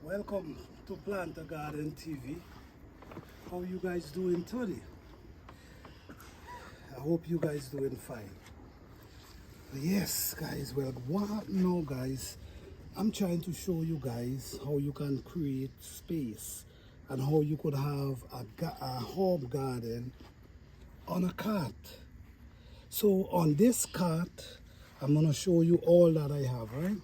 Welcome to Plant a Garden TV. How you guys doing today? I hope you guys doing fine. Yes, guys. Well, what now, guys? I'm trying to show you guys how you can create space and how you could have a home garden on a cart. So on this cart, I'm gonna show you all that I have, right?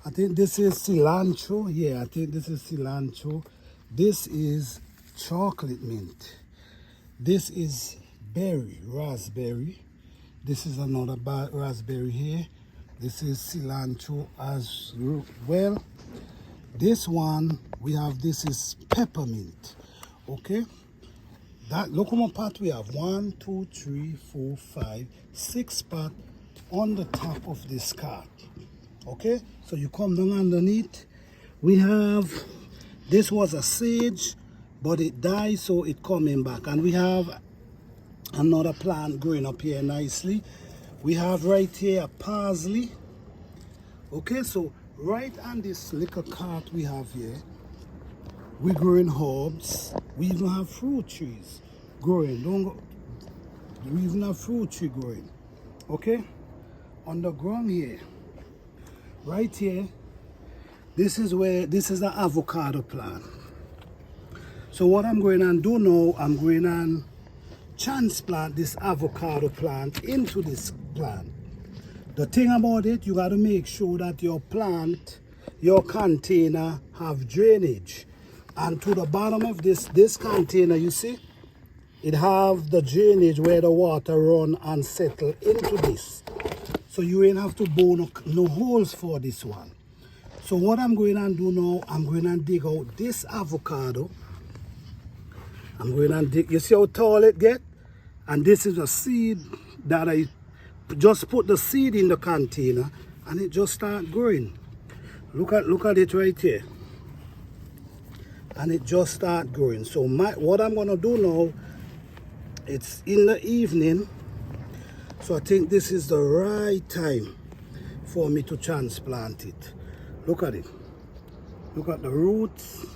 I think this is cilantro. Yeah, I think this is cilantro. This is chocolate mint. This is berry, raspberry. This is another raspberry here. This is cilantro as well. This one we have, this is peppermint. Okay. That, look how much pot we have. 1, 2, 3, 4, 5, 6 pot on the top of this cart. Okay, so you come down underneath. We have, this was a sage, but it died, so it coming back. And we have another plant growing up here nicely. We have right here a parsley. Okay, so right on this little cart we have here, we growing herbs. We even have fruit trees growing. We even have fruit tree growing. Okay, on the ground here, right here, this is the avocado plant. So what I'm going to do now, I'm going to transplant this avocado plant into this plant. The thing about it, you got to make sure that your plant, your container have drainage. And to the bottom of this container, you see, it have the drainage where the water run and settle into this. So you ain't have to bore no holes for this one. So what I'm going to do now, I'm going to dig out this avocado. I'm going to dig, you see how tall it get? And this is a seed that I just put the seed in the container and it just start growing. Look at it right here. And it just start growing. So what I'm going to do now, it's in the evening. So I think this is the right time for me to transplant it. Look at it. Look at the roots.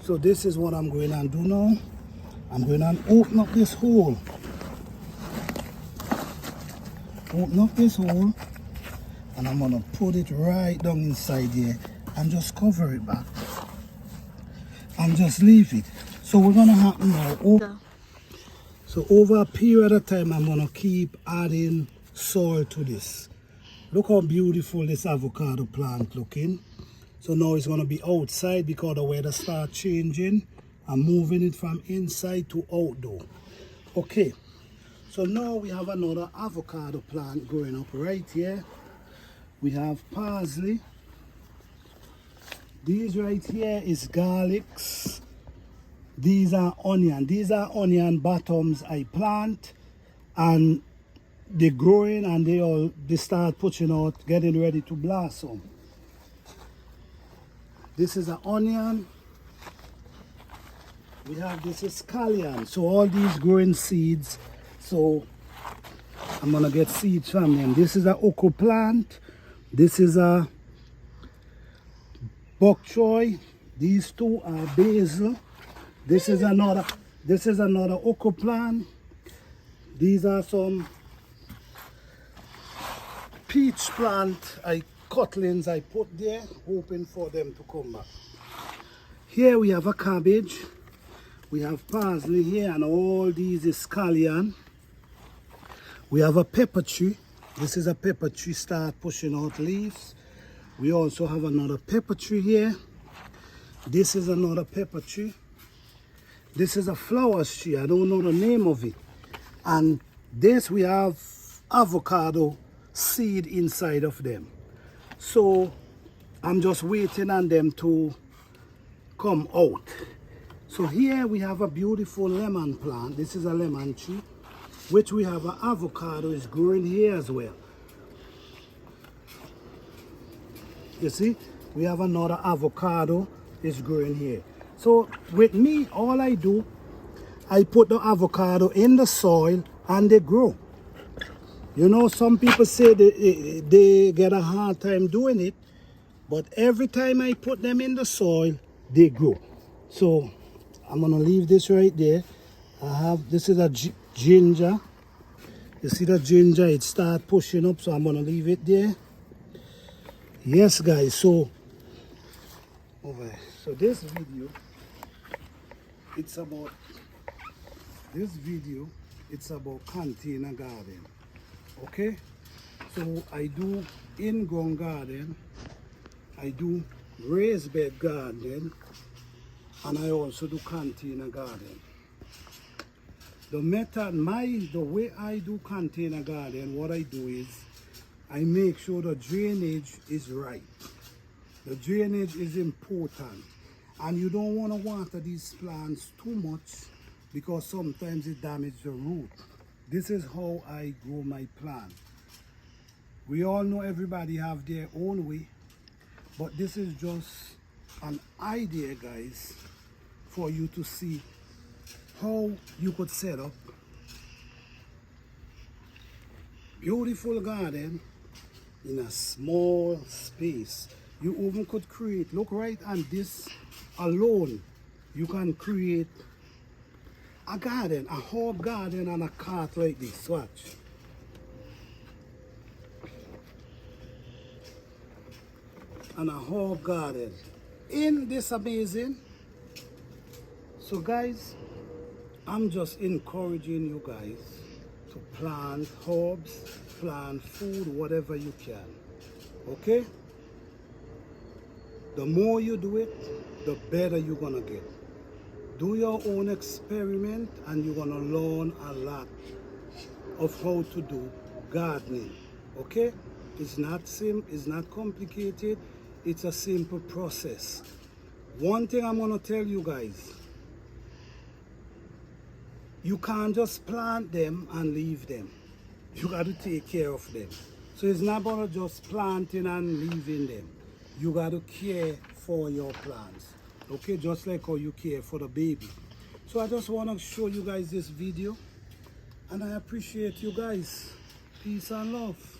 So this is what I'm going to do now. I'm going to open up this hole. Open up this hole. And I'm going to put it right down inside here and just cover it back. And just leave it. So we're going to have now. So over a period of time, I'm going to keep adding soil to this. Look how beautiful this avocado plant looking. So now it's going to be outside because the weather starts changing. I'm moving it from inside to outdoor. Okay, so now we have another avocado plant growing up right here. We have parsley. These right here is garlics. These are onion. These are onion bottoms I plant, and they're growing and they start pushing out, getting ready to blossom. This is an onion. We have this is scallion. So all these growing seeds. So I'm gonna get seeds from them. This is an okra plant. This is a bok choy. These two are basil. This is another okra plant. These are some peach plant cutlings I put there, hoping for them to come back. Here we have a cabbage. We have parsley here, and all these is scallion. We have a pepper tree. This is a pepper tree, start pushing out leaves. We also have another pepper tree here. This is another pepper tree. This is a flowers tree. I don't know the name of it. And this we have avocado seed inside of them. So I'm just waiting on them to come out. So here we have a beautiful lemon plant. This is a lemon tree, which we have an avocado is growing here as well. You see, we have another avocado is growing here. So with me, all I do, I put the avocado in the soil and they grow. You know, some people say they get a hard time doing it. But every time I put them in the soil, they grow. So I'm gonna leave this right there. This is a ginger. You see the ginger, it start pushing up, so I'm gonna leave it there. Yes guys, so this video, it's about container garden. Okay, so I do in-ground garden, I do raised bed garden, and I also do container garden. The way I do container garden, what I do is I make sure the drainage is right. The drainage is important, and you don't want to water these plants too much because sometimes it damages the root. This is how I grow my plant. We all know everybody have their own way, but this is just an idea, guys, for you to see how you could set up beautiful garden in a small space. You even could create, look right, and this alone, you can create a garden, a herb garden and a cart like this. Watch. And a herb garden. Isn't this amazing? So guys, I'm just encouraging you guys to plant herbs, plant food, whatever you can. Okay? The more you do it, the better you're gonna get. Do your own experiment and you're gonna learn a lot of how to do gardening. Okay? It's not complicated, it's a simple process. One thing I'm gonna tell you guys, you can't just plant them and leave them. You got to take care of them. So it's not about just planting and leaving them. You got to care for your plants. Okay, just like how you care for the baby. So I just want to show you guys this video, and I appreciate you guys. Peace and love.